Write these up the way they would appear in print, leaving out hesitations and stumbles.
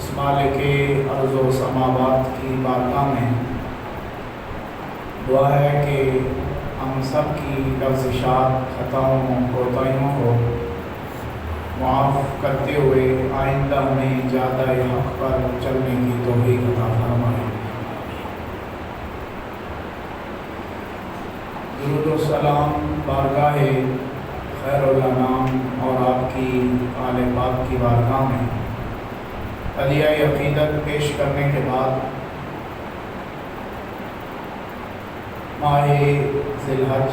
اس مالک ارض و سماوات کی بارگاہ میں دعا ہے کہ ہم سب کی لغزشات، خطاؤں، کوتاہیوں کو معاف کرتے ہوئے آئندہ ہمیں زیادہ حق پر چلنے کی توفیق عطا فرمائے۔ درود و سلام بارگاہ خیر الانام اور آپ کی آل پاک کی بارگاہ میں علیہ عقیدت پیش کرنے کے بعد ماہ ذی الحج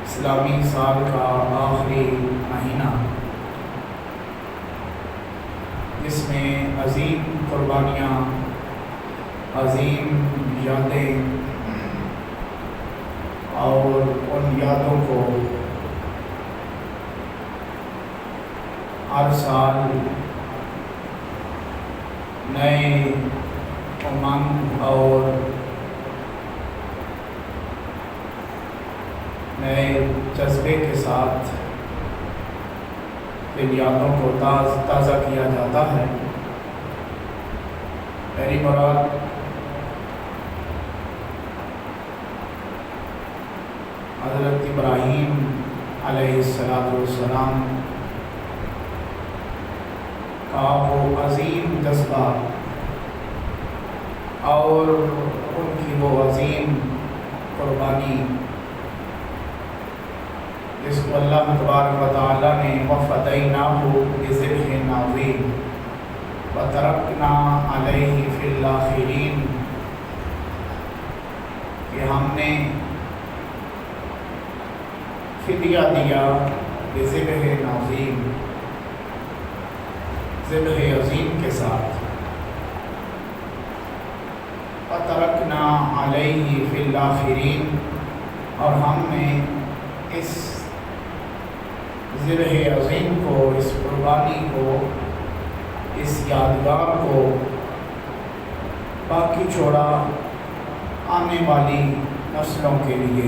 اسلامی سال کا آخری مہینہ، جس میں عظیم قربانیاں، عظیم یادیں اور ان یادوں کو ہر سال نئے امنگ اور نئے جذبے کے ساتھ ان یادوں کو تازہ کیا جاتا ہے۔ میری مراد حضرت ابراہیم علیہ السلام کا وہ عظیم جذبہ اور ان کی وہ عظیم قربانی، جس کو اللہ تبارک و تعالی نے وَفَدَيْنَاهُ بِذِبْحٍ عَظِيمٍ وَتَرَكْنَا عَلَيْهِ فِي الْآخِرِينَ، کہ ہم نے فدیہ دیا بذبح عظیم، ذبح عظیم کے ساتھ، وَتَرَكْنَا عَلَيْهِ فِي الْآخِرِينَ، اور ہم نے اس ذبح عظیم کو، اس قربانی کو، اس یادگار کو باقی چھوڑا آنے والی نسلوں کے لیے۔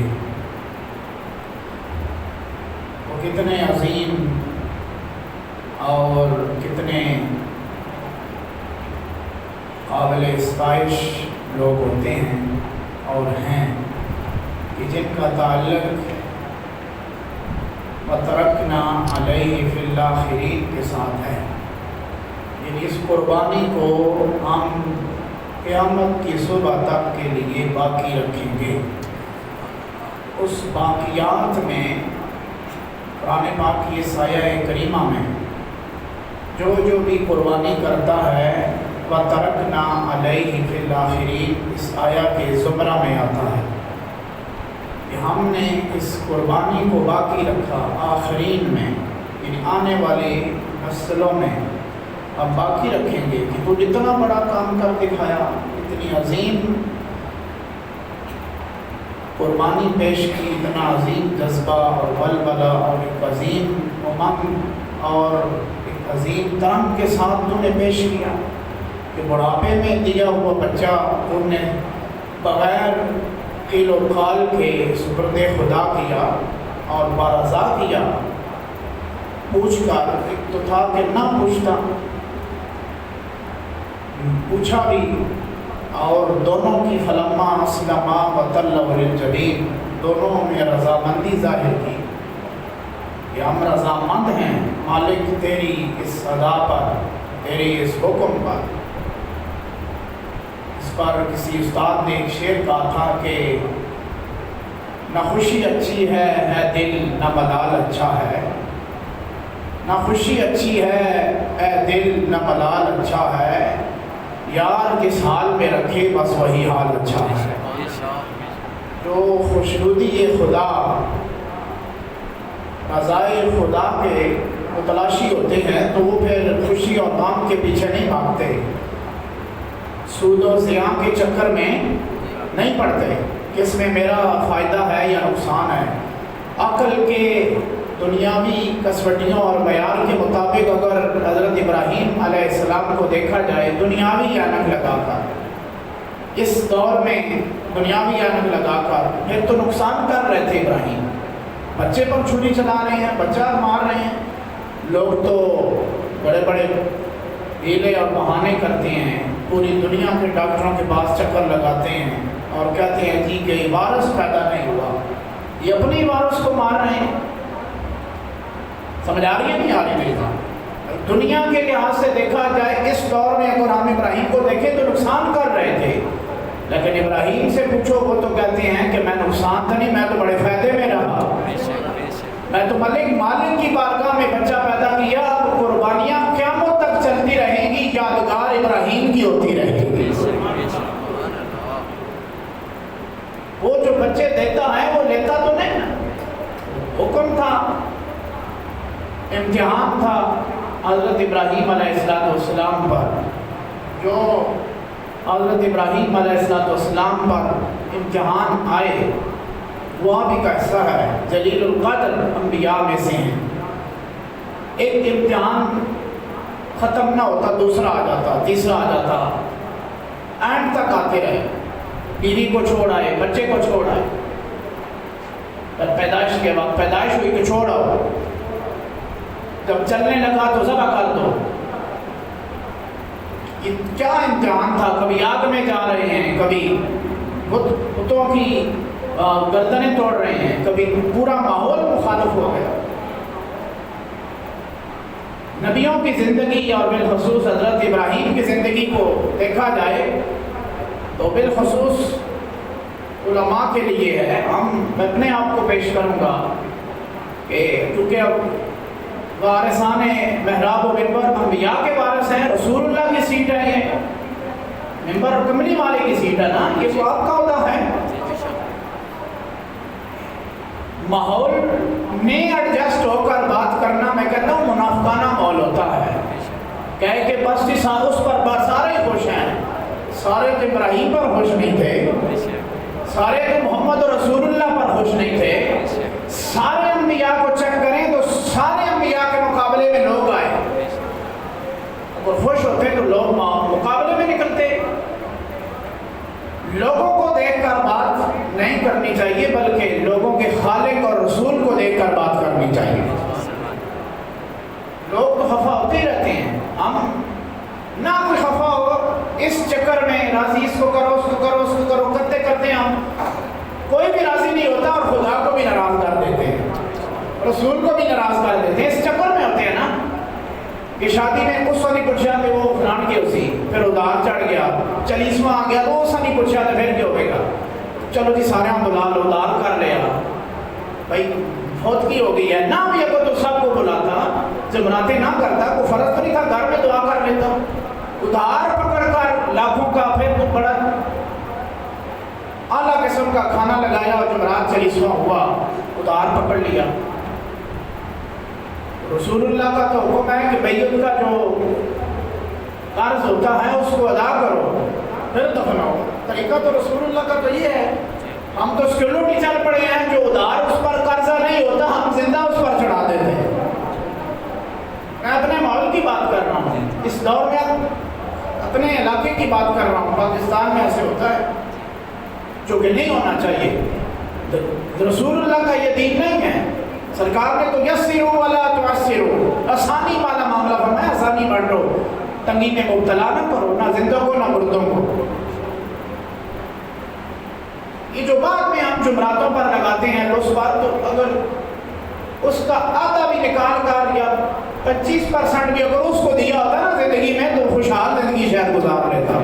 وہ کتنے عظیم اور کتنے قابل ستائش لوگ ہوتے ہیں اور ہیں کہ جن کا تعلق وَتَرَكْنَا عَلَيْهِ فِي الْآخِرِينَ کے ساتھ ہے، یعنی اس قربانی کو ہم قیامت کی صبح تک کے لیے باقی رکھیں گے۔ اس باقیات میں قرآن پاک کی اس آیہ کریمہ میں جو بھی قربانی کرتا ہے وَتَرَكْنَا عَلَيْهِ فِي الْآخِرِينَ، اس آیہ کے زمرہ میں آتا ہے کہ ہم نے اس قربانی کو باقی رکھا آخرین میں، یعنی آنے والی نسلوں میں ہم باقی رکھیں گے کہ تو اتنا بڑا کام کر دکھایا، اتنی عظیم قربانی پیش کی، اتنا عظیم جذبہ اور ولولہ اور ایک عظیم امنگ اور ایک عظیم ترم کے ساتھ تو نے پیش کیا کہ بڑھاپے میں دیا ہوا بچہ تم نے بغیر قیل و قال کے سپرد خدا کیا اور بارضا کیا، پوچھ کر، ایک تو تھا کہ نہ پوچھتا، پوچھا بھی، اور دونوں کی فلما اسلما وتلہ للجبین، دونوں میں رضامندی ظاہر کی کہ ہم رضامند ہیں مالک تیری اس ادا پر، تیری اس حکم پر۔ اس پر کسی استاد نے ایک شعر کہا تھا کہ نہ خوشی اچھی ہے اے دل، نہ ملال اچھا ہے، نہ خوشی اچھی ہے اے دل، نہ ملال اچھا ہے، یار کس حال میں رکھے بس وہی حال اچھا ہے۔ جو خوشنودی خدا، رضائے خدا کے متلاشی ہوتے ہیں تو وہ پھر خوشی اور غم کے پیچھے نہیں بھاگتے، سود و زیاں کے چکر میں نہیں پڑتے کہ اس میں میرا فائدہ ہے یا نقصان ہے۔ عقل کے دنیاوی کسوٹیوں اور معیار کے مطابق اگر حضرت ابراہیم علیہ السلام کو دیکھا جائے دنیاوی اینک لگا کر، اس دور میں دنیاوی اینک لگا کر، پھر تو نقصان کر رہے تھے ابراہیم، بچے پر چھری چلا رہے ہیں، بچہ مار رہے ہیں، لوگ تو بڑے بڑے ہیلے اور بہانے کرتے ہیں، پوری دنیا کے ڈاکٹروں کے پاس چکر لگاتے ہیں اور کہتے ہیں جی کہ وائرس پیدا نہیں ہوا، یہ اپنی وائرس کو مار رہے ہیں۔ سمجھ آ رہی ہے نہیں آ رہی میری بات؟ دنیا کے لحاظ سے دیکھا جائے اس دور میں اگر ہم ابراہیم کو دیکھیں تو نقصان کر رہے تھے، لیکن ابراہیم سے پوچھو وہ تو کہتے ہیں کہ میں نقصان تو نہیں، میں تو بڑے فائدے میں رہا، میں تو مالک کی بارگاہ میں بچہ پیدا کیا، اب قربانیاں قیامت تک چلتی رہیں گی، یادگار ابراہیم کی ہوتی رہے گی۔ وہ جو بچے دیتا ہے وہ لیتا تو نہیں نا، حکم تھا، امتحان تھا حضرت ابراہیم علیہ السلام پر، جو حضرت ابراہیم علیہ السلام پر امتحان آئے وہ بھی کا حصہ ہے، جلیل القدر انبیاء میں سے ہیں۔ ایک امتحان ختم نہ ہوتا دوسرا آ جاتا، تیسرا آ جاتا، اینڈ تک آتے رہے، بیوی کو چھوڑ آئے، بچے کو چھوڑ آئے، پیدائش کے وقت پیدائش ہوئی کہ چھوڑ آؤ، جب چلنے لگا تو ذبح کر دو۔ یہ کیا امتحان تھا، کبھی آگ میں جا رہے ہیں، کبھی بتوں کی گردنیں توڑ رہے ہیں، کبھی پورا ماحول مخالف ہو گیا۔ نبیوں کی زندگی اور بالخصوص حضرت ابراہیم کی زندگی کو دیکھا جائے تو بالخصوص علماء کے لیے ہے، میں اپنے آپ کو پیش کروں گا کہ کیونکہ اب وارثان محراب و ممبر انبیاء کے وارث ہیں، رسول اللہ کی سیٹ ہے، یہ ممبر اور کملی والے کی سیٹ ہے نا، یہ تو آپ کا عہدہ ہے۔ ماحول میں ایڈجسٹ ہو کر بات کرنا میں کہتا ہوں منافقانہ ماحول ہوتا ہے، کہے کہ بس اس پر سارے خوش ہیں، سارے تو ابراہیم پر خوش نہیں تھے، سارے تو محمد رسول اللہ پر خوش نہیں تھے، سارے انبیاء کو چیک کریں تو سارے انبیاء کے مقابلے میں لوگ آئے، اگر خوش ہوتے تو لوگ مقابلے میں نکلتے۔ لوگوں کو دیکھ کر بات نہیں کرنی چاہیے بلکہ لوگوں کے خالق اور رسول کو دیکھ کر بات کرنی چاہیے۔ لوگ تو خفا ہوتے ہی رہتے ہیں، ہم نہ کوئی خفا ہو اس چکر میں راضی، اس کو کرو اس کو کرو اس کو کرو کرتے کرتے ہم کوئی بھی راضی نہیں ہوتا اور خدا کو بھی ناراض کر دیتے ہیں، رسول کو بھی ناراض کر دیتے ہیں، اس چکر میں ہوتے ہیں نا کہ شادی میں اس والی پوچھا تھے وہ فلان کی اسی، پھر ادار چڑھ گیا، 40واں آ گیا تو اس والی پوچھا تھا، پھر کیا ہوئے گا، چلو جی سارے ہم بلا لو، ادار کر لیا، بھائی فوت کی ہو گئی ہے نہ بھی اگر تو سب کو بلاتا، جمراتے نہ کرتا، کوئی فرض تو نہیں تھا گھر میں دعا کر لیتا، ادار پکڑ کر لاکھوں کا پھر تو بڑا اعلیٰ قسم کا کھانا لگایا اور جمعرات 40واں ہوا، ادار پکڑ لیا۔ رسول اللہ کا تو حکم ہے کہ بیعت کا جو قرض ہوتا ہے اس کو ادا کرو پھر دفناؤ، طریقہ تو رسول اللہ کا تو یہ ہے۔ ہم تو سیکیورٹی چل پڑے ہیں، جو ادار اس پر قرضہ نہیں ہوتا ہم زندہ اس پر چڑھا دیتے ہیں۔ میں اپنے ماحول کی بات کر رہا ہوں، اس دور میں اپنے علاقے کی بات کر رہا ہوں، پاکستان میں ایسے ہوتا ہے جو کہ نہیں ہونا چاہیے۔ رسول اللہ کا یہ دین نہیں ہے، سرکار نے تو یسرو ولا تعسرو، آسانی والا معاملہ فرمایا، آسانی بانٹو، تنگی میں مبتلا نہ کرو، نہ زندوں کو نہ مردوں کو۔ یہ جو بعد میں ہم جمراتوں پر لگاتے ہیں اس بات تو اگر اس کا آدھا بھی نکال کر یا 25% بھی اگر اس کو دیا ہوتا نا زندگی میں تو خوشحال زندگی شاید گزار لیتا۔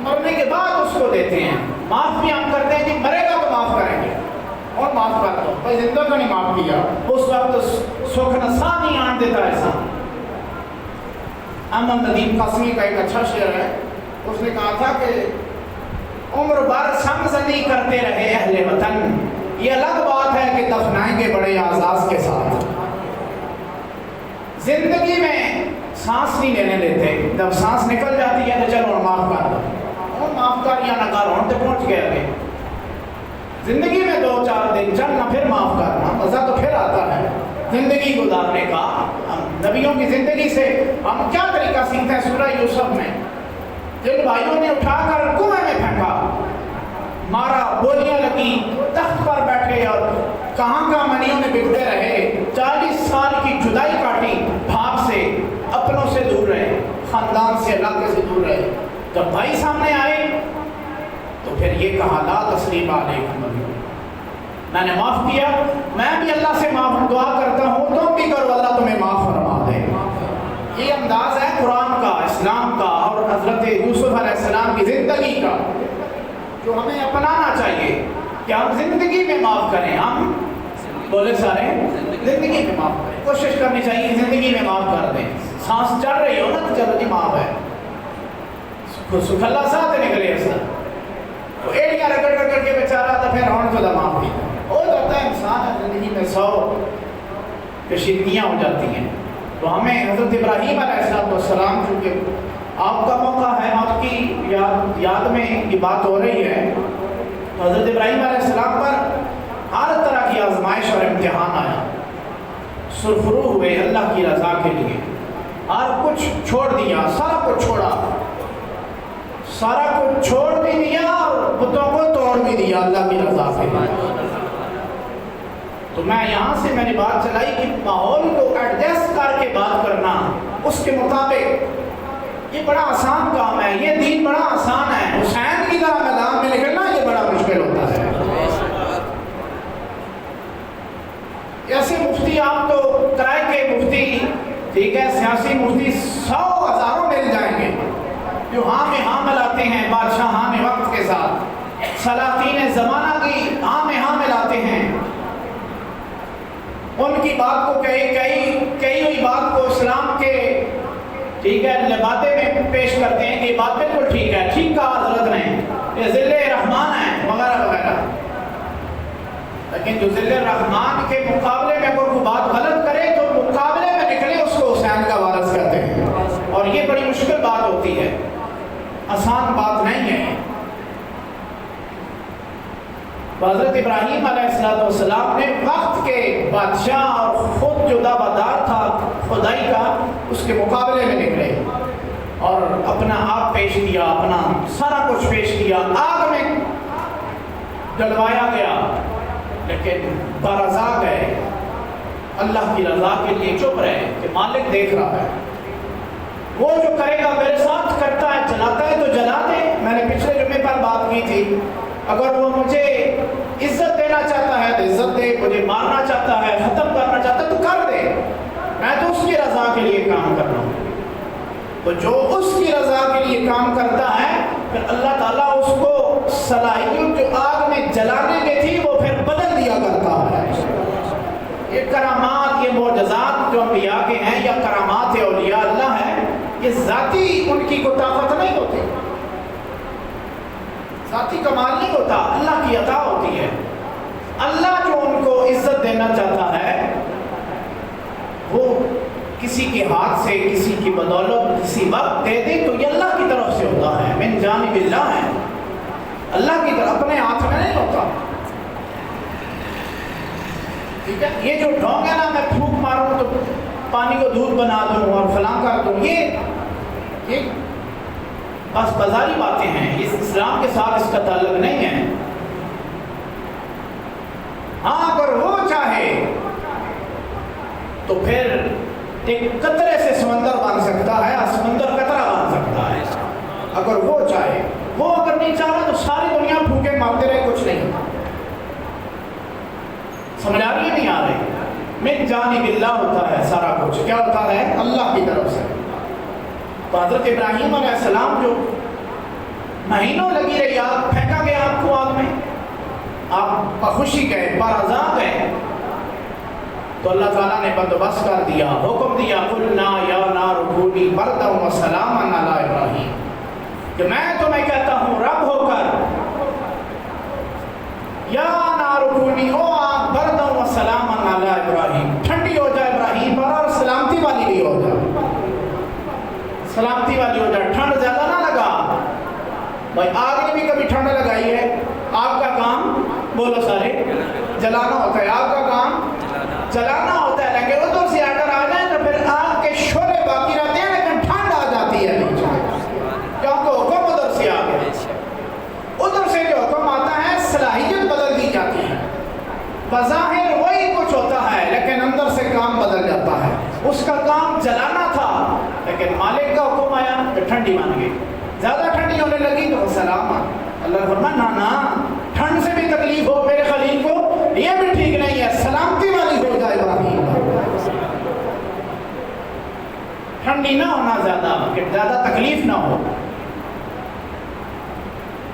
مرنے کے بعد اس کو دیتے ہیں، معاف بھی ہم کرتے ہیں، جی مرے گا تو معاف کریں گے اور معاف کر دو، بھائی زندہ کا نہیں معاف کیا، اس وقت سکھ نسا نہیں آن دیتا ایسا۔ احمد ندیم قاسمی کا ایک اچھا شعر ہے، اس نے کہا تھا کہ عمر بھر سنگ زنی کرتے رہے اہل وطن، یہ الگ بات ہے کہ دفنائیں گے بڑے اعزاز کے ساتھ۔ زندگی میں سانس نہیں لینے دیتے، جب سانس نکل جاتی ہے تو چلو اور معاف کر دو، اور معاف کر یا نہ کر ہوں تو پہنچ گئے آگے۔ زندگی میں 2-4 دن چلنا پھر معاف کرنا، مزہ تو پھر آتا ہے زندگی گزارنے کا۔ نبیوں کی زندگی سے ہم کیا طریقہ سیکھتے ہیں؟ سورہ یوسف میں جن بھائیوں نے اٹھا کر کنویں میں پھینکا، مارا، بولیاں لگی، تخت پر بیٹھے اور کہاں منیوں میں بکتے رہے، 40 سال کی پھر یہ کہا لا تثریب علیکم اليوم، میں نے معاف کیا، میں بھی اللہ سے معاف دعا کرتا ہوں، تم بھی کرو اللہ تمہیں معاف فرما دے۔ یہ انداز ہے قرآن کا، اسلام کا اور حضرت یوسف علیہ السلام کی زندگی کا، جو ہمیں اپنانا چاہیے کہ ہم زندگی میں معاف کریں۔ ہم بولے سارے زندگی میں معاف کریں، کوشش کرنی چاہیے زندگی میں معاف کر دیں۔ سانس چل رہی ہو نا تو چلو جی معاف ہے، سکھلا ساتھ نکلے ایسا تو ایڑیاں رگڑ رگڑ کے بیچارہ تھا، پھر ہون کو معاف کی ہو جاتا ہے۔ انسان ہے زندگی میں 100 کشیدگیاں ہو جاتی ہیں، تو ہمیں حضرت ابراہیم علیہ السلام، چونکہ آپ کا موقع ہے، آپ کی یاد میں یہ بات ہو رہی ہے، تو حضرت ابراہیم علیہ السلام پر ہر طرح کی آزمائش اور امتحان آیا، سرخرو ہوئے اللہ کی رضا کے لیے، ہر کچھ چھوڑ دیا، سارا کچھ چھوڑا، سارا کچھ چھوڑ بھی دیا اور بتوں کو توڑ بھی دیا اللہ کی رضا کے لیے۔ تو میں یہاں سے میں نے بات چلائی کہ ماحول کو ایڈجسٹ کر کے بات کرنا، اس کے مطابق، یہ بڑا آسان کام ہے، یہ دین بڑا آسان ہے۔ حسین کی طرح میدان میں نکلنا یہ بڑا مشکل ہوتا ہے۔ ایسے مفتی آپ تو کرائے کے مفتی، ٹھیک ہے، سیاسی مفتی 100 ہزاروں مل جائیں گے جو ہاں میں ہاں ملاتے ہیں بادشاہان وقت کے ساتھ، سلاطین زمانہ کی ہاں میں ہاں ملاتے ہیں، ان کی بات کو کئی ہوئی بات کو اسلام کے، ٹھیک ہے، لبادے میں پیش کرتے ہیں کہ یہ بات بالکل ٹھیک ہے، ٹھیک کہا حضرت نے، یہ ذل رحمان ہے وغیرہ وغیرہ۔ لیکن جو ذل رحمان کے مقابلے میں اگر کوئی بات غلط کرے تو مقابلے میں نکلے اس کو حسین کا وارث کہتے ہیں، اور یہ بڑی مشکل بات ہوتی ہے، آسان بات نہیں ہے۔ حضرت ابراہیم علیہ السلام نے وقت کے بادشاہ اور خود جو دعویدار تھا خدائی کا، اس کے مقابلے میں نکلے اور اپنا آپ پیش کیا، اپنا سارا کچھ پیش کیا، آگ میں جلوایا گیا، لیکن برضا گئے، اللہ کی رضا کے لیے چپ رہے کہ مالک دیکھ رہا ہے، وہ جو کرے گا میرے ساتھ کرتا ہے، جلاتا ہے تو جلا دے۔ میں نے پچھلے جمعے پر بات کی تھی، اگر وہ مجھے عزت دینا چاہتا ہے تو عزت دے، مجھے مارنا چاہتا ہے، ختم کرنا چاہتا ہے تو کر دے، میں تو اس کی رضا کے لیے کام کر رہا ہوں۔ تو جو اس کی رضا کے لیے کام کرتا ہے، پھر اللہ تعالیٰ اس کو صلاحیت جو آگ میں جلانے کی تھی وہ پھر بدل دیا کرتا ہے۔ یہ کرامات، یہ معجزات جو انبیاء کے ہیں یا کرامات اولیاء اللہ ہے، یہ ذاتی ان کی کوئی طاقت نہیں ہوتی، ذاتی کمال نہیں ہوتا، اللہ کی عطا ہوتی ہے۔ اللہ جو ان کو عزت دینا چاہتا ہے وہ کسی کے ہاتھ سے، کسی کی بدولت کسی وقت دے دے تو یہ اللہ کی طرف سے ہوتا ہے، من جانب اللہ ہے، اللہ کی طرف، اپنے ہاتھ میں نہیں ہوتا۔ ٹھیک ہے، یہ جو ڈھونگ ہے نا، میں پھونک ماروں تو پانی کو دودھ بنا دوں اور فلاں کر دوں، یہ بس بازاری باتیں ہیں، اس اسلام کے ساتھ اس کا تعلق نہیں ہے۔ ہاں اگر وہ چاہے تو پھر ایک قطرے سے سمندر بن سکتا ہے، سمندر قطرہ بن سکتا ہے اگر وہ چاہے۔ وہ اگر نہیں چاہا تو ساری دنیا بھوکے مارتے رہے، کچھ نہیں ہوتا۔ سمجھ آ رہی نہیں آ رہی؟ من جانب اللہ ہوتا ہے سارا کچھ، کیا ہوتا ہے؟ اللہ کی طرف سے۔ تو حضرت ابراہیم علیہ السلام جو مہینوں لگی رہی آگ، پھینکا گیا آپ کو آگ میں، آپ بخوشی گئے، برضا گئے، تو اللہ تعالیٰ نے بندوبست کر دیا، حکم دیا، قلنا یا نار کونی بردا و سلاما علی ابراہیم، کہ میں تمہیں کہتا ہوں رب ہو کر، یا نار کونی، او آگ، بردا و سلاما علی ابراہیم، ٹھنڈی ہو جائے ابراہیم پر اور سلامتی والی بھی ہو جائے، سلامتی والی ہو جائے، ٹھنڈ زیادہ نہ لگا۔ بھائی آگ نے بھی کبھی ٹھنڈ لگائی ہے؟ آگ کا کام بولو سارے جلانا ہوتا ہے، آگ کا کام جلانا ہوتا ہے، لیکن ادھر سے آڈر آ جائے تو پھر آگ کے شعلے باقی رہتے ہیں لیکن ٹھنڈ آ جاتی ہے نیچے، کیونکہ حکم ادھر سے آ گیا۔ ادھر سے جو حکم آتا ہے صلاحیت بدل دی جاتی ہے، بظاہر وہی کچھ ہوتا ہے لیکن اندر سے کام بدل جاتا ہے۔ اس کا کام جلانا تھا لیکن مالک کا حکم آیا کہ ٹھنڈی مان گئی، زیادہ ٹھنڈی ہونے لگی تو سلام اللہ نے فرمایا نا نا ٹھنڈ سے بھی تکلیف ہو میرے خلیل کو یہ بھی ٹھیک نہیں ہے، سلامتی والی ہو جائے ابراہیم، ٹھنڈی نہ ہونا زیادہ کہ زیادہ تکلیف نہ ہو۔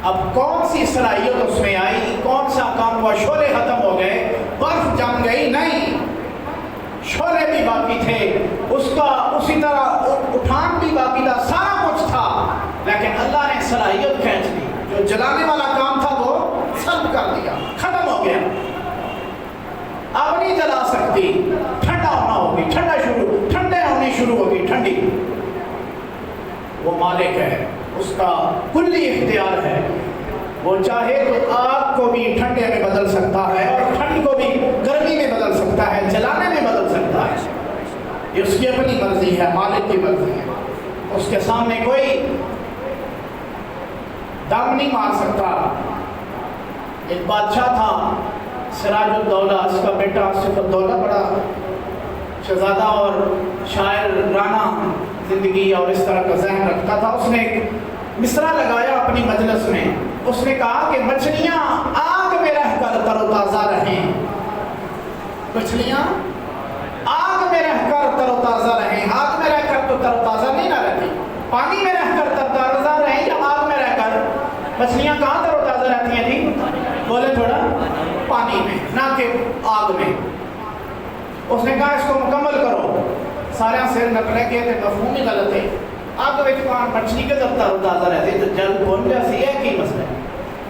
اب کون سی صلاحیت اس میں آئی، کون سا کام ہوا؟ شعلے ختم ہو گئے، برف جم گئی؟ نہیں، شعلے بھی باقی تھے، اس کا اسی طرح اٹھان بھی باقی تھا، سارا کچھ تھا، لیکن اللہ نے صلاحیت کھینچ لی، جو جلانے والا کام تھا وہ سلب کر دیا، ختم ہو گیا، اب نہیں جلا سکتی، ٹھنڈا ہونا ہوگی، ٹھنڈے ہونی شروع ہوگی، ٹھنڈی۔ وہ مالک ہے، اس کا کلی اختیار ہے، وہ چاہے تو آگ کو بھی ٹھنڈے میں بدل سکتا ہے اور ٹھنڈ کو بھی گرمی میں بدل سکتا ہے، جلانے میں بدل سکتا ہے، یہ اس کی اپنی مرضی ہے، مالک کی مرضی ہے، اس کے سامنے کوئی دم نہیں مار سکتا۔ ایک بادشاہ تھا سراج الدولہ، اس کا بیٹا صف الدولہ بڑا شہزادہ اور شاعر، رانا زندگی اور اس طرح کا ذہن رکھتا تھا۔ اس نے ایک مصرع لگایا اپنی مجلس میں، اس نے کہا کہ مچھلیاں آگ میں رہ کر تر و تازہ رہیں، مچھلیاں آگ میں رہ کر تر و تازہ رہیں۔ آگ میں رہ کر تو تر و تازہ نہیں نہ رہتی، پانی میں رہ کر تر و تازہ رہیں یا آگ میں رہ کر؟ مچھلیاں کہاں تر و تازہ رہتی ہیں جی؟ بولے تھوڑا، پانی میں، نہ کہ آگ میں۔ اس نے کہا اس کو مکمل کرو، سارے سر نکلے کے تھے، مفہوم ہی غلط ہے، آگ وچ پان مچھلی کے تر و تازہ رہتے تو جل بن جیسی ہے کی مسئلہ ہے؟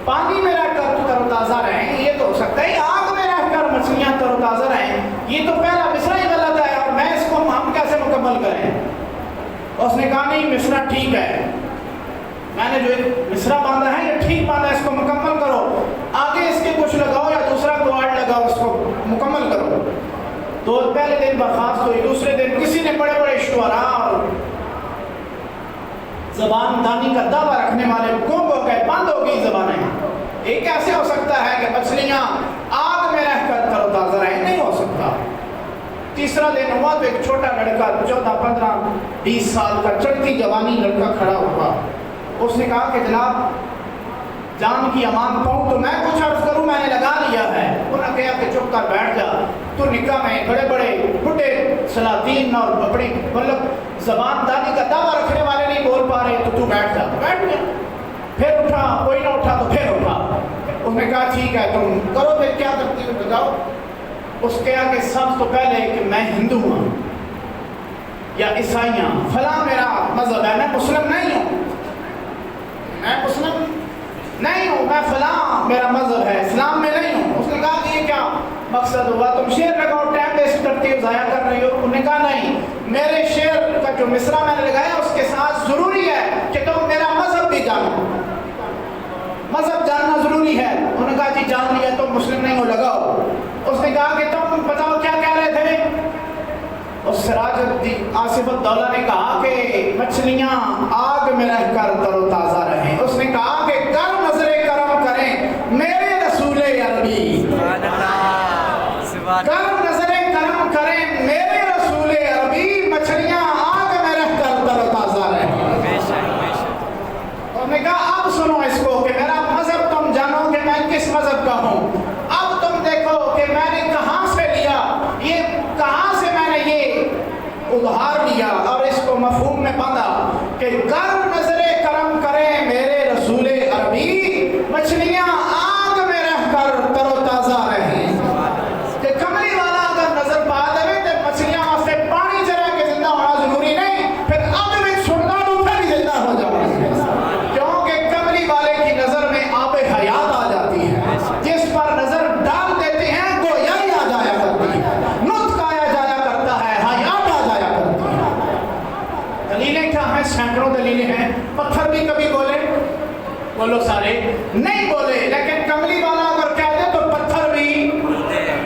پانی میں رہ کر تر و تازہ رہیں، یہ تو ہو سکتا ہے، آگ میں رہ کر مچھلیاں تر و تازہ رہیں، یہ تو پہلا مصرع ہی غلط ہے، اور میں اس کو ہم کیسے مکمل کریں؟ اس نے کہا نہیں، مصرع ٹھیک ہے، میں نے جو ایک مصرع باندھا ہے یہ ٹھیک باندھا ہے، اس کو مکمل کرو، آگے اس کے کچھ لگاؤ یا دوسرا کوارڈ لگاؤ، اس کو مکمل کرو۔ تو پہلے دن برخاست ہوئی، دوسرے دن کسی نے بڑے بڑے شعراء اور زبان دانی کا دعویٰ رکھنے والے گم ہو گئے، بند ہو گئی زبانیں، یہ کیسے ہو سکتا ہے کہ مچھلیاں آگ میں رہ کر تر و تازہ رہیں؟ نہیں ہو سکتا۔ تیسرا دن ہوا تو ایک چھوٹا لڑکا 14 15 20 سال کا چڑھتی جوانی لڑکا کھڑا ہوا، اس نے کہا کہ جناب جان کی امان پاؤں تو میں کچھ عرض کروں، میں نے لگا لیا ہے۔ انہوں نے کہا کہ چپ کر بیٹھ جا، تو نکاح میں بڑے بڑے بڑھے سلاطین اور بڑی مطلب زبان دانی کا دعویٰ رکھنے والے نہیں بول پا رہے، تو بیٹھ جا۔ بیٹھ گیا، پھر اٹھا، کوئی نہ اٹھا تو پھر اٹھا۔ اس نے کہا ٹھیک ہے تم کرو، پھر کیا کرتی ہو بتاؤ۔ اس کہا کہ سب تو پہلے کہ میں ہندو ہوں یا عیسائیاں، فلاں میرا مذہب ہے، میں مسلم نہیں ہوں، میں مسلم نہیں ہوں، میں فلاں میرا مذہب ہے، اسلام میں نہیں ہوں۔ اس نے کہا کہ یہ کیا مقصد ہوا، تم شعر لگاؤ، ٹائم ویسٹ کرتی ہو، ضائع کر رہی ہو۔ انہوں نے کہا نہیں، میرے شعر کا جو مصرع میں نے لگایا اس کے ساتھ ضروری ہے کہ تم میرا مذہب بھی جانو، مذہب جاننا ضروری ہے۔ انہوں نے کہا جی جان لیا، تم مسلم نہیں ہو، لگاؤ۔ اس نے کہا کہ تم بتاؤ کیا کہہ رہے تھے؟ اس سراج آصف الدولہ نے کہا کہ مچھلیاں آگ میں رہ کر تر و تازہ رہیں۔ اس نے کہا کہ کر نظر کرم کریں میرے رسول عربی، کر نظر کرم کریں میرے رسول عربی، مچھلیاں آگ میں رہ کر تر و تازہ رہیں۔ انہوں نے کہا اب سنو اس کو کہ میرا مذہب تم جانو کہ میں کس مذہب کا ہوں، اب تم دیکھو کہ میں نے کہاں سے لیا، یہ کہاں سے میں نے یہ ادھار لیا اور اس کو مفہوم میں باندھا کہ کر نظر کرم کریں میرے رسول عربی، مچھلیاں آگ میں رہ کر تر و تازہ رہیں۔ کہ کملی والا اگر نظر پا دے تو مچھلیاں واسطے پانی چرا کے زندہ ہونا ضروری نہیں، پھر اب میں چھوڑنا تو پھر بھی زندہ ہو جاؤں، کیونکہ کملی والے کی نظر میں آب حیات آ جاتی ہے، جس پر نظر ڈال دیتے ہیں گویائی آ جایا کرتی ہے، نطق آیا جایا کرتا ہے، حیات آ جایا کرتی ہے۔ دلیلیں کیا ہیں؟ سینکڑوں دلیلیں ہیں۔ پتھر بھی کبھی بولے، بولو سارے نہیں بولے، لیکن کملی والا اگر کہہ دے تو پتھر بھی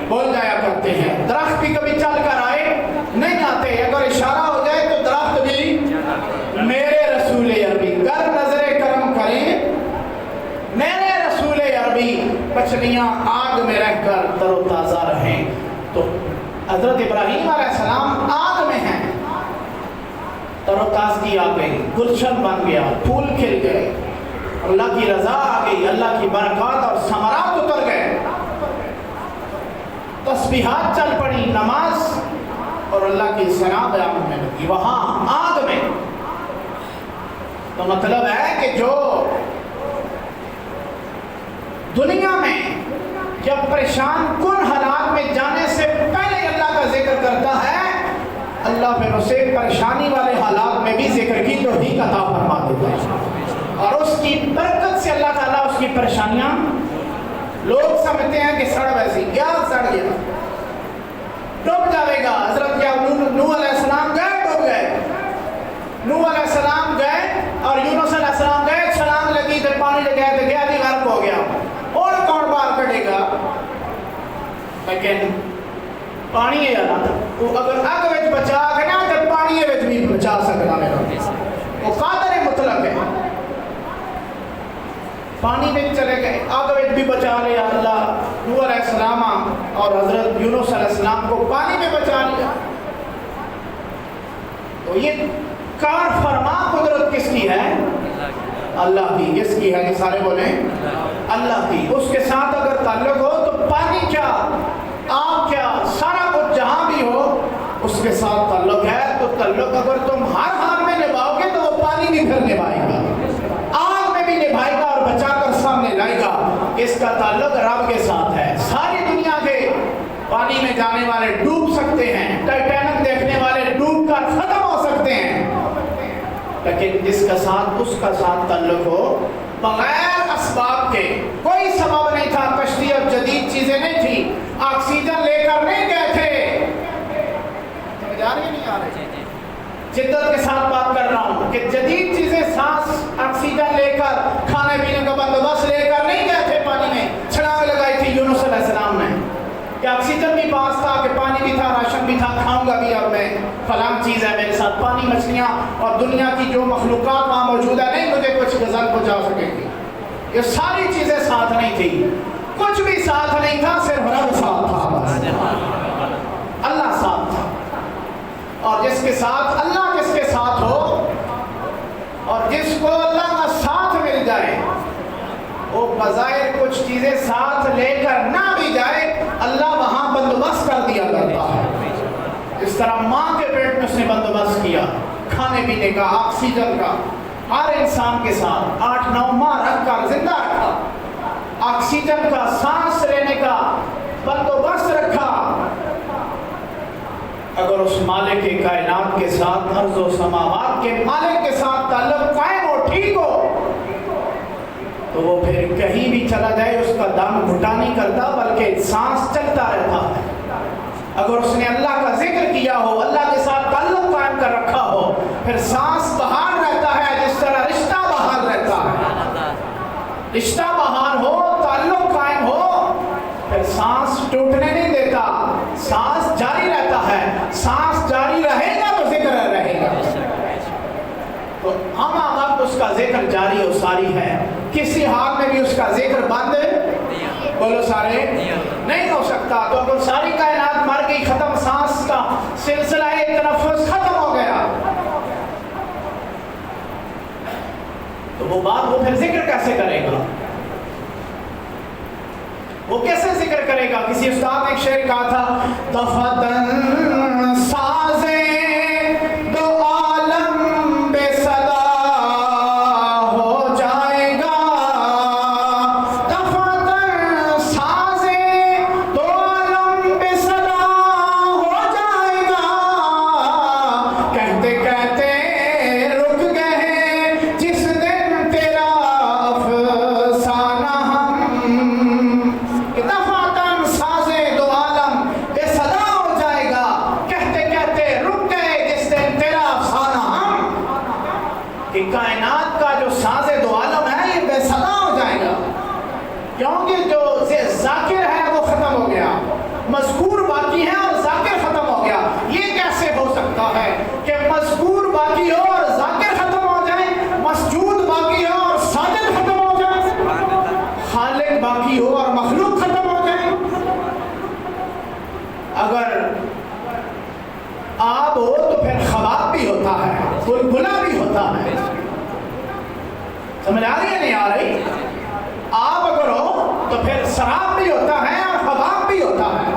بول جایا کرتے ہیں۔ درخت بھی کبھی چل کر آئے نہیں آتے، اگر اشارہ ہو جائے تو درخت بھی میرے رسول عربی، گر نظر کرم کریں میرے رسول عربی، مچھلیاں آگ میں رہ کر تر و تازہ رہیں۔ تو حضرت ابراہیم علیہ السلام آگ میں ہیں، تر و تازگی آ گئی، گلشن بن گیا، پھول کھل گئے، اللہ کی رضا آ گئی، اللہ کی برکات اور ثمرات اتر گئے، تسبیحات چل پڑی، نماز اور اللہ کی ثنا بیان ہونے لگی وہاں آگ میں۔ تو مطلب ہے کہ جو دنیا میں جب پریشان کن حالات میں جانے سے پہلے اللہ کا ذکر کرتا ہے، اللہ پھر اسے پریشانی والے حالات میں بھی ذکر کی توفیق عطا فرما دیتا ہے، اور اس کی برکت سے اللہ تعالیٰ اس کی پریشانیاں، لوگ سمجھتے ہیں کہ سڑ ویسی کیا سڑ گیا ڈوب جاوے گا، حضرت کیا نوح علیہ السلام گئے ڈوب گئے، نوح علیہ السلام گئے اور یونس علیہ السلام گئے، چھلانگ لگی تو پانی لگیا تو گیا جی غرق ہو گیا، اور کون باہر کٹے گا؟ لیکن پانی ہے نا، وہ اگر اگ وچ بچا کے نا تو پانی وچ بھی بچا سکتا ہے، وہ قادر مطلق ہے۔ پانی میں چلے گئے، آگ وچ بھی بچا لیا اللہ، نوح علیہ السلام اور حضرت یونس علیہ السلام کو پانی میں بچا لیا۔ تو یہ کار فرما قدرت کس کی ہے؟ اللہ کی۔ کس کی ہے؟ سارے بولیں اللہ کی۔ اس کے ساتھ اگر تعلق ہو تو پانی کیا، آگ کیا، سارا کچھ جہاں بھی ہو اس کے ساتھ تعلق ہے، تو تعلق اگر تم ہر حال میں نبھاؤ گے تو وہ پانی بھی پھر نبھائے گا، آگ میں بھی نبھائے گا اور بچا کر سامنے لائے گا۔ اس کا تعلق رب کے ساتھ ہے۔ ساری دنیا کے پانی میں جانے والے ڈوب سکتے ہیں، ٹائٹینک دیکھنے والے ڈوب کر ختم ہو سکتے ہیں، لیکن جس کا ساتھ اس کا ساتھ تعلق ہو، بغیر اسباب کے، کوئی سبب نہیں تھا، کشتی اور جدید چیزیں نہیں تھی، آکسیجن لے کر نہیں گئے تھے، سمجھ آ رہی نہیں آ رہی؟ جدت کے ساتھ بات کر رہا ہوں کہ جدید چیزیں، سانس آکسیجن لے کر، کھانے پینے کا بندوبست لے کر نہیں گئے تھے پانی میں، چھلانگ لگائی تھی یونس علیہ السلام نے کہ آکسیجن بھی پاس تھا، کہ پانی بھی تھا، راشن بھی تھا، کھاؤں گا بھی، اور میں فلاں چیز ہے میرے ساتھ، پانی، مچھلیاں اور دنیا کی جو مخلوقات وہاں موجود ہے، نہیں مجھے کچھ غزل پہنچا سکے گی، یہ ساری چیزیں ساتھ نہیں تھی، کچھ بھی ساتھ نہیں تھا، صرف رب ساتھ تھا، اللہ ساتھ تھا۔ اور جس کے ساتھ اللہ، جس کے ساتھ ہو اور جس کو اللہ کا ساتھ مل جائے، وہ بظاہر کچھ چیزیں ساتھ لے کر نہ بھی جائے، اللہ وہاں بندوبست کر دیا کرتا ہے۔ اس طرح ماں کے پیٹ میں اس نے بندوبست کیا کھانے پینے کا، آکسیجن کا، ہر انسان کے ساتھ 8-9 ماہ رکھ کر زندہ رکھا، آکسیجن کا، سانس لینے کا بندوبست رکھا۔ اگر اس مالک کے کائنات کے ساتھ، ارض و سماوات کے مالک کے ساتھ تعلق قائم ہو، ٹھیک ہو، تو وہ پھر کہیں بھی چلا جائے اس کا دم گھٹا نہیں کرتا، بلکہ سانس چلتا رہتا ہے۔ اگر اس نے اللہ کا ذکر کیا ہو، اللہ کے ساتھ تعلق قائم کر رکھا ہو، پھر سانس بحال رہتا ہے، جس طرح رشتہ بحال رہتا ہے۔ رشتہ بحال ہو، تعلق قائم ہو، پھر سانس ٹوٹنے نہیں دیتا، سانس جاری رہتا ہے، سانس جاری رہے گا تو ذکر رہے گا، تو ہم وقت اس کا ذکر جاری و ساری ہے، کسی حال میں بھی اس کا ذکر بند، بولو سارے، نہیں ہو سکتا۔ تو اگر ساری کائنات مر گئی، ختم، سانس کا سلسلہ تنفس ختم ہو گیا، تو وہ بات، وہ پھر ذکر کیسے کرے گا؟ وہ کیسے ذکر کرے گا؟ کسی استاد نے ایک شعر کہا تھا، دفتن سازے دو عالم بے صدا ہو جائے گا، دفتن سازے دو عالم بے صدا ہو جائے گا، کہتے کہتے رک گئے جس دن تیرا افسانہ ہم، دفعتاً سازے دو عالم بے صدا ہو جائے گا، کہتے کہتے رک گئے جس دن تیرا افسانہ ہم، کہ کائنات کا جو ساز دو عالم ہے یہ بے صدا ہو جائے گا، کیونکہ جو ذاکر ہے وہ ختم ہو گیا، مذکور باقی ہے اور ذاکر ختم ہو گیا۔ یہ کیسے ہو سکتا ہے کہ مذکور باقی ہو اور ذاکر ختم ہو جائے، مسجود باقی ہو اور ساجد ختم ہو جائے، خالق باقی ہو اور مخلوق ختم ہو جائے؟ اگر آب ہو تو پھر خباب بھی ہوتا ہے، بلبلا بھی ہوتا ہے، سمجھ آ رہی ہے نہیں آ رہی؟ آپ اگر ہو تو پھر شراب بھی ہوتا ہے اور حباب بھی ہوتا ہے،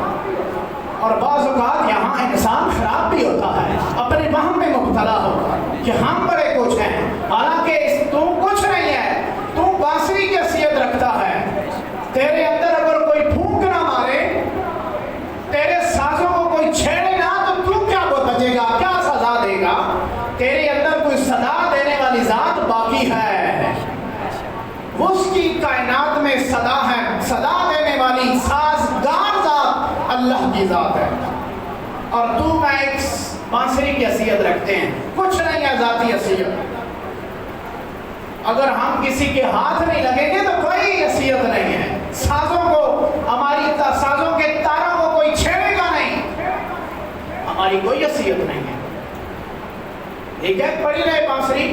اور بعض اوقات یہاں انسان خراب بھی ہوتا ہے، اپنے وہم میں مبتلا ہوگا کہ ہم بڑے کچھ ہیں، حالانکہ تو کچھ نہیں ہے، تو بانسری کی حیثیت رکھتا ہے۔ تیرے اندر اگر کوئی پھونک نہ مارے، تیرے سازوں کو کوئی چھیڑے نہ، تو کیا بچے گا، کیا سزا دے گا؟ تیرے اندر کوئی صدا دینے والی ذات باقی ہے، اس کی کائنات میں صدا ہے، صدا دینے والی سازگار ذات اللہ کی ذات ہے، اور تو میں ایک بانسری کی حیثیت رکھتے ہیں، کچھ نہیں ہے ذاتی حیثیت۔ اگر ہم کسی کے ہاتھ نہیں لگیں گے تو کوئی حیثیت نہیں ہے، سازوں کو، ہماری سازوں کے تاروں کو کوئی چھیڑے گا نہیں، ہماری کوئی حیثیت نہیں ہے۔ ٹھیک ہے، پڑھی رہے بانسری،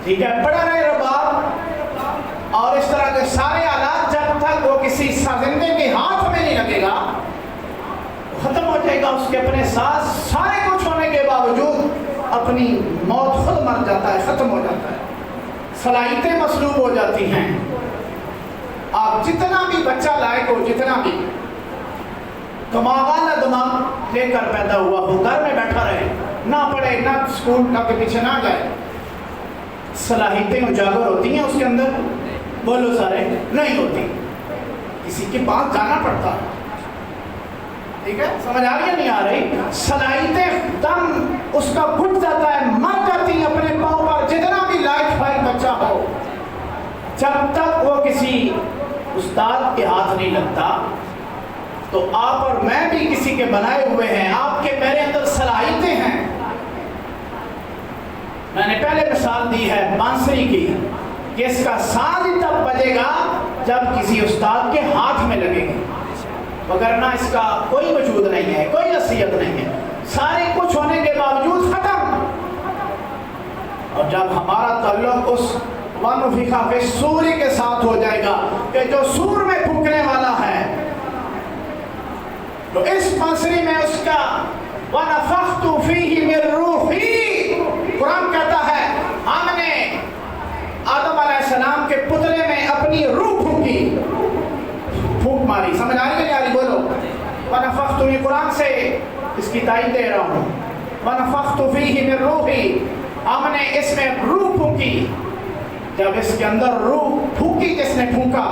ٹھیک ہے، پڑھا رہے رباب، اور اس طرح کے سارے آلات جب تک وہ کسی سازندے کے ہاتھ میں نہیں لگے گا ختم ہو جائے گا۔ اس کے اپنے ساز سارے کچھ ہونے کے باوجود اپنی موت خود مر جاتا ہے، ختم ہو جاتا ہے، صلاحیتیں مسلوب ہو جاتی ہیں۔ آپ جتنا بھی بچہ لائق ہو، جتنا بھی دماغ لے کر پیدا ہوا ہو، گھر میں بیٹھا رہے، نہ پڑھے، نہ اسکول کے پیچھے نہ جائے، صلاحیتیں اجاگر ہوتی ہیں اس کے اندر؟ بولو سارے، نہیں ہوتی، کسی کے پاس جانا پڑتا ہے۔ ٹھیک ہے، سمجھ آ رہی ہے نہیں آ رہی؟ صلاحیتیں دم اس کا گھٹ جاتا ہے، مر جاتی ہیں اپنے پاؤں پر، جتنا بھی لائق فائق بچہ ہو، جب تک وہ کسی استاد کے ہاتھ نہیں لگتا۔ تو آپ اور میں بھی کسی کے بنائے ہوئے ہیں، آپ کے میرے اندر صلاحیتیں ہیں۔ میں نے پہلے مثال دی ہے بانسری کی، کہ اس کا ساز ہی تب بجے گا جب کسی استاد کے ہاتھ میں لگے گی، وگرنہ اس کا کوئی وجود نہیں ہے، کوئی حیثیت نہیں ہے، سارے کچھ ہونے کے باوجود ختم۔ اور جب ہمارا تعلق اس وَنُفِخَ فِی الصُّورِ کے ساتھ ہو جائے گا کہ جو سور میں پھونکنے والا ہے، تو اس بانسری میں اس کا وَنَفَخْتُ فِیہِ مِن رُوحِی، قرآن کہتا ہے ہم نے آدم علیہ السلام کے پتلے میں اپنی روح پھونکی، پھونک ماری۔ سمجھ آ رہی ہے نہیں آ رہی؟ بولو وَنَفَخْتُ، یہ قرآن سے اس کی تائید دے رہا ہوں، وَنَفَخْتُ فِیہِ مِن رُوحِی، ہم نے اس میں روح پھونکی۔ جب اس کے اندر روح پھونکی، جس نے پھونکا،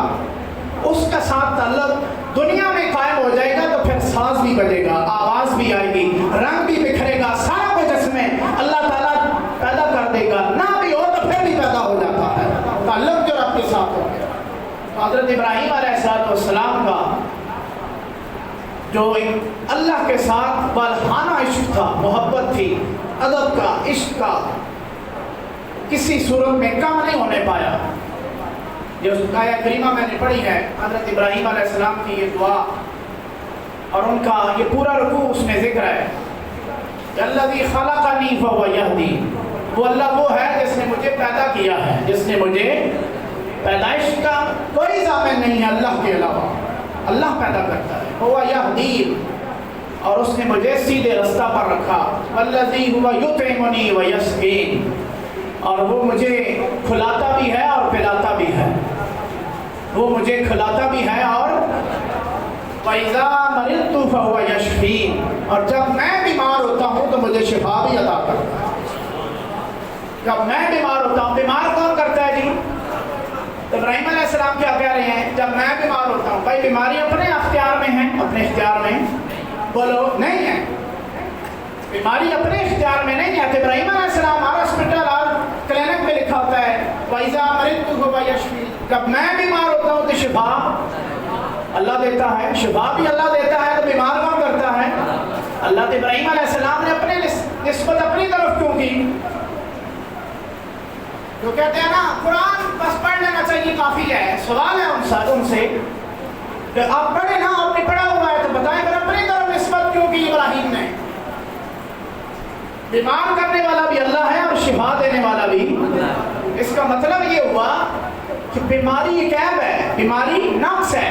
اس کا ساتھ تعلق دنیا میں قائم ہو جائے گا، تو پھر ساز بھی بجے گا، آواز بھی آئے گی، رنگ بھی بکھرے گا، سارا کچھ اس میں اللہ تعالیٰ پیدا کر دے گا، نہ بھی ہو تو پھر بھی پیدا ہو جاتا ہے، تعلق جو آپ کے ساتھ ہو گیا۔ تو حضرت ابراہیم علیہ السلام کا جو ایک اللہ کے ساتھ بالخانہ عشق تھا، محبت تھی، ادب کا، عشق کا، کسی صورت میں کم نہیں ہونے پایا۔ جو آیت کریمہ میں نے پڑھی ہے حضرت ابراہیم علیہ السلام کی یہ دعا، اور ان کا یہ پورا رکوع اس میں ذکر ہے کہ الذی خلقنی فہو یہدین، وہ اللہ وہ ہے جس نے مجھے پیدا کیا ہے، جس نے مجھے، پیدائش کا کوئی ضامن نہیں ہے اللہ کے علاوہ، اللہ پیدا کرتا ہے، فہو یہدین، اور اس نے مجھے سیدھے رستہ پر رکھا، والذی هو یطعمنی ویسقین، اور وہ مجھے کھلاتا بھی ہے اور پلاتا بھی ہے، وہ مجھے کھلاتا بھی ہے، اور وَإِذَا مَرِضْتُ فَهُوَ يَشْفِينِ، اور جب میں بیمار ہوتا ہوں تو مجھے شفا بھی عطا کرتا ہے۔ جب میں بیمار ہوتا ہوں، بیمار کون کرتا ہے جی؟ ابراہیم علیہ السلام کیا کہہ رہے ہیں؟ جب میں بیمار ہوتا ہوں، بھائی بیماری اپنے اختیار میں ہے، اپنے اختیار میں بولو نہیں ہے، بیماری اپنے اختیار میں نہیں ہے۔ ابراہیم علیہ السلام ہر ہاسپٹل اور کلینک میں لکھا ہوتا ہے وَإِذَا مَرِضْتُ فَهُوَ يَشْفِينِ، جب میں بیمار ہوتا ہوں تو شفا اللہ دیتا ہے، شفا بھی اللہ دیتا ہے، تو بیمار کون کرتا ہے؟ اللہ۔ تو ابراہیم علیہ السلام نے اپنے نسبت اپنی طرف کیوں کی؟ جو کہتے ہیں نا قرآن بس پڑھ لینا چاہیے کافی ہے، سوال ہے ان سے کہ آپ پڑھیں نا، آپ نے پڑھا ہوا ہے تو بتائیں پھر اپنی طرف نسبت کیوں کی ابراہیم نے؟ بیمار کرنے والا بھی اللہ ہے اور شفا دینے والا بھی۔ اس کا مطلب یہ ہوا کہ بیماری ایک عیب ہے، بیماری نقص ہے،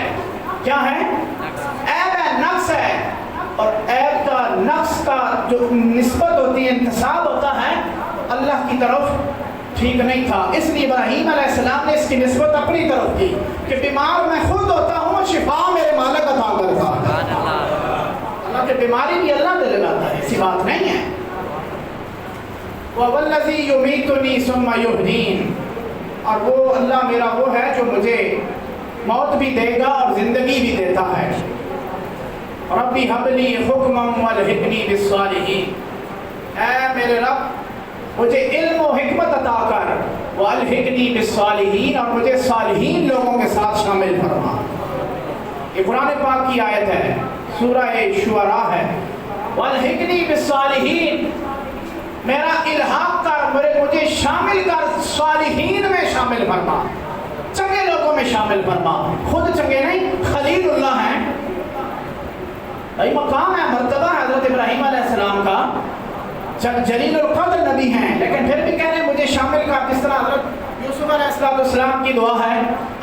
کیا ہے؟ عیب ہے، نقص ہے، اور عیب کا، نقص کا جو نسبت ہوتی ہے، انتساب ہوتا ہے اللہ کی طرف، ٹھیک نہیں تھا، اس لیے ابراہیم علیہ السلام نے اس کی نسبت اپنی طرف کی کہ بیمار میں خود ہوتا ہوں، شفا میرے مالک عطا کرتا ہے۔ اللہ کی بیماری بھی اللہ دے لگاتا ہے، ایسی بات نہیں ہے۔ وَوَالَّذِي يُمِيتُنِي ثُمَّ يُحْيِينِ، اور وہ اللہ میرا وہ ہے جو مجھے موت بھی دے گا اور زندگی بھی دیتا ہے۔ رَبِّ هَبْ لِي حُکْمًا وَالْحِقْنِي بِالصَّالِحِينَ، اے میرے رب مجھے علم و حکمت عطا کر، وَالْحِقْنِي بِالصَّالِحِينَ، اور مجھے صالحین لوگوں کے ساتھ شامل فرما۔ یہ قرآن پاک کی آیت ہے، سورہ شعراء ہے۔ وَالْحِقْنِي بِالصَّالِحِينَ، میرا الحاق کر، مجھے شامل کر، صالحین میں شامل فرما، چنگے لوگوں میں شامل فرما۔ خود چنگے نہیں، خلیل اللہ ہیں، بھائی مقام ہے، مرتبہ ہے حضرت ابراہیم علیہ السلام کا، جلیل القدر نبی ہیں، لیکن پھر بھی کہہ رہے ہیں مجھے شامل کر، جس طرح حضرت یوسف علیہ السلام کی دعا ہے،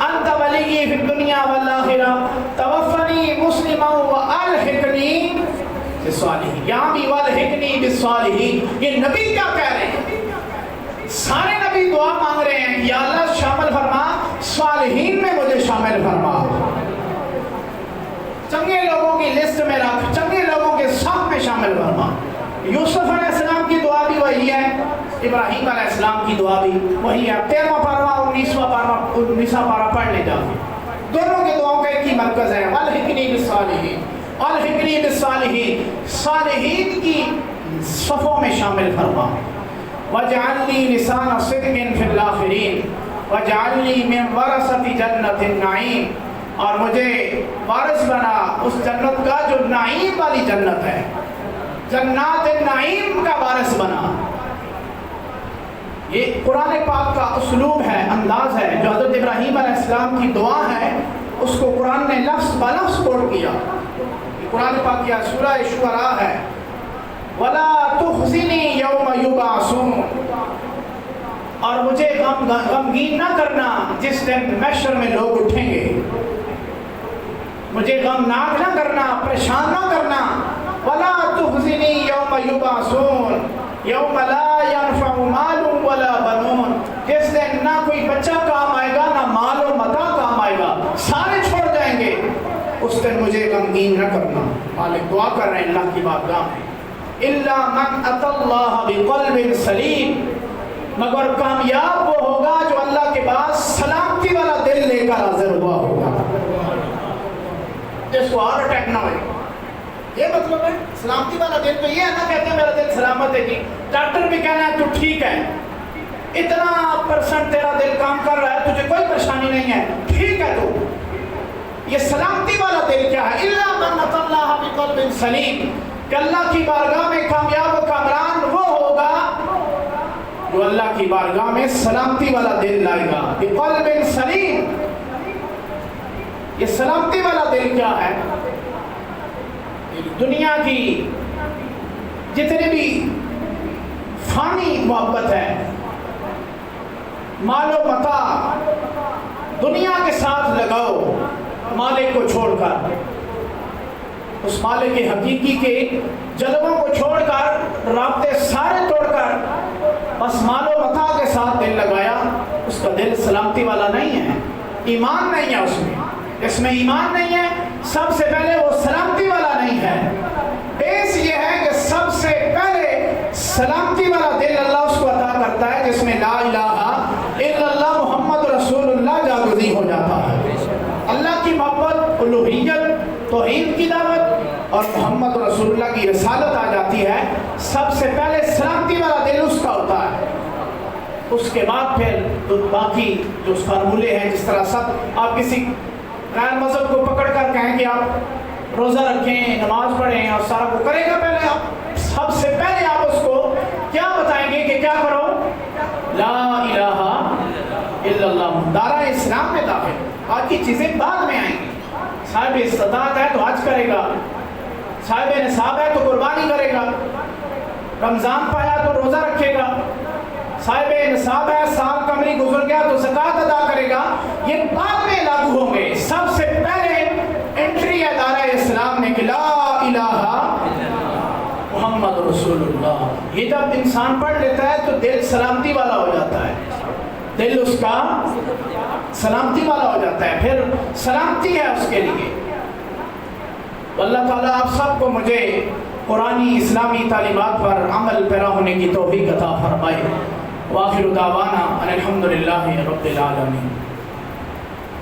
انت ولی فی الدنیا والآخرہ توفنی مسلما والحقنی بالصالحین، یہاں بھی والحقنی بالصالحین۔ یہ نبی کیا کہہ رہے ہیں؟ سارے نبی دعا مانگ رہے ہیں، یا اللہ شامل فرما، صالحین میں مجھے شامل فرما، چنگے لوگوں کی لسٹ میں رکھ، چنگے لوگوں کے ساتھ میں شامل فرما۔ یوسف علیہ السلام کی دعا بھی وہی ہے، ابراہیم علیہ السلام کی دعا بھی وہی ہے۔ 13واں پارہ 19واں پارہ پڑھ لے جاؤ، دونوں کے دعاؤں کا ایک ہی مرکز ہے، والحقنی بالصالحین، والحقنی بالصالحین، صالحین کی صفوں میں شامل فرما۔ وَاجْعَلْنِي لِسَانَ صِدْقٍ فِي الْآخِرِينَ وَاجْعَلْنِي مِنْ وَرَثَةِ جَنَّةِ النَّعِيمِ، اور مجھے وارث بنا اس جنت کا جو نعیم والی جنت ہے، جنات النعیم کا وارث بنا۔ یہ قرآن پاک کا اسلوب ہے، انداز ہے، جو حضرت ابراہیم علیہ السلام کی دعا ہے اس کو قرآن نے لفظ بلفظ کوٹ کیا۔ قرآن پاک کی سورہ شعراء ہے، وَلَا تُخْزِنِي يَوْمَ يُبْعَثُونَ، اور مجھے غمگین نہ کرنا جس دن محشر میں لوگ اٹھیں گے، مجھے غمناک نہ کرنا، پریشان نہ کرنا۔ وَلَا تُخْزِنِي يَوْمَ يُبْعَثُونَ يَوْمَ لَا يَنْفَعُ مَالٌ وَلَا بَنُونَ، جس دن نہ کوئی بچہ کام آئے گا، نہ مال و متاع کام آئے گا، سارے چھوڑ جائیں گے، اس دن مجھے غمگین نہ کرنا۔ مالک دعا کر رہے ہیں اللہ کی بارگاہ میں، إِلَّا مَنْ أَتَى اللَّهَ بِقَلْبٍ سَلِيمٍ، مگر کامیاب وہ ہوگا جو اللہ کے پاس سلامتی والا دل لے کر حاضر ہوا ہوگا، جس کو ہارٹ اٹیک نہ ہوئے۔ یہ مطلب ہے سلامتی والا دل تو یہ ہے نا، کہتے ہیں میرا دل سلامت ہے، جی ڈاکٹر بھی کہنا ہے تو ٹھیک ہے، اتنا % تیرا دل کام کر رہا ہے، تجھے کوئی پریشانی نہیں ہے، ٹھیک ہے۔ تو یہ سلامتی والا دل کیا ہے؟ إِلَّا مَنْ أَتَى اللَّهَ بِقَلْبٍ سَلِيمٍ، کہ اللہ کی بارگاہ میں کامیاب و کامران وہ ہوگا جو اللہ کی بارگاہ میں سلامتی والا دل لائے گا۔ بِقَلْبٍ سَلِيمٍ، یہ سلامتی والا دل کیا ہے؟ دنیا کی جتنی بھی فانی محبت ہے، مال و متاع، دنیا کے ساتھ لگاؤ مالک کو چھوڑ کر، اس مالک حقیقی کے جلووں کو چھوڑ کر، رابطے سارے توڑ کر بس مال و متاع کے ساتھ دل لگایا، اس کا دل سلامتی والا نہیں ہے، ایمان نہیں ہے اس میں ایمان نہیں ہے، سب سے پہلے وہ سلامتی والا نہیں ہے۔ بیس یہ ہے کہ سب سے پہلے سلامتی والا دل اللہ اس کو عطا کرتا ہے جس میں لا الہ الا اللہ محمد رسول اللہ جاگزی ہو جاتا ہے، اللہ کی محبت، الوہیت، توحید کی دعوت اور محمد رسول اللہ کی رسالت آ جاتی ہے۔ سب سے پہلے سلامتی والا دل اس کا ہوتا ہے، اس کے بعد پھر باقی جو فارمولے ہیں، جس طرح سب آپ کسی غیر مذہب کو پکڑ کر کہیں کہ آپ روزہ رکھیں، نماز پڑھیں اور سارا وہ کرے گا، پہلے آپ سب سے پہلے آپ اس کو کیا بتائیں گے کہ کیا کرو؟ لا الہ الا اللہ، دارہ اسلام میں داخل، باقی چیزیں بعد میں آئیں گی۔ صاحب استطاعت ہے تو حج کرے گا، صاحب نصاب ہے تو قربانی کرے گا، رمضان پایا تو روزہ رکھے گا، صاحب نصاب ہے، سال قمری گزر گیا تو زکوٰۃ ادا کرے گا، یہ بعد میں لاگو ہوں گے۔ سب سے پہلے انٹری ہے دارہ اسلام میں کہ لا الہ محمد محمد رسول اللہ. یہ جب انسان پڑھ لیتا ہے تو دل سلامتی والا ہو جاتا ہے، دل اس کا سلامتی والا ہو جاتا ہے، پھر سلامتی ہے اس کے لیے. اللہ تعالیٰ آپ سب کو مجھے قرآنی اسلامی تعلیمات پر عمل پیرا ہونے کی توفیق عطا فرمائے. وآخر دعوانا ان الحمد للہ رب العالمین.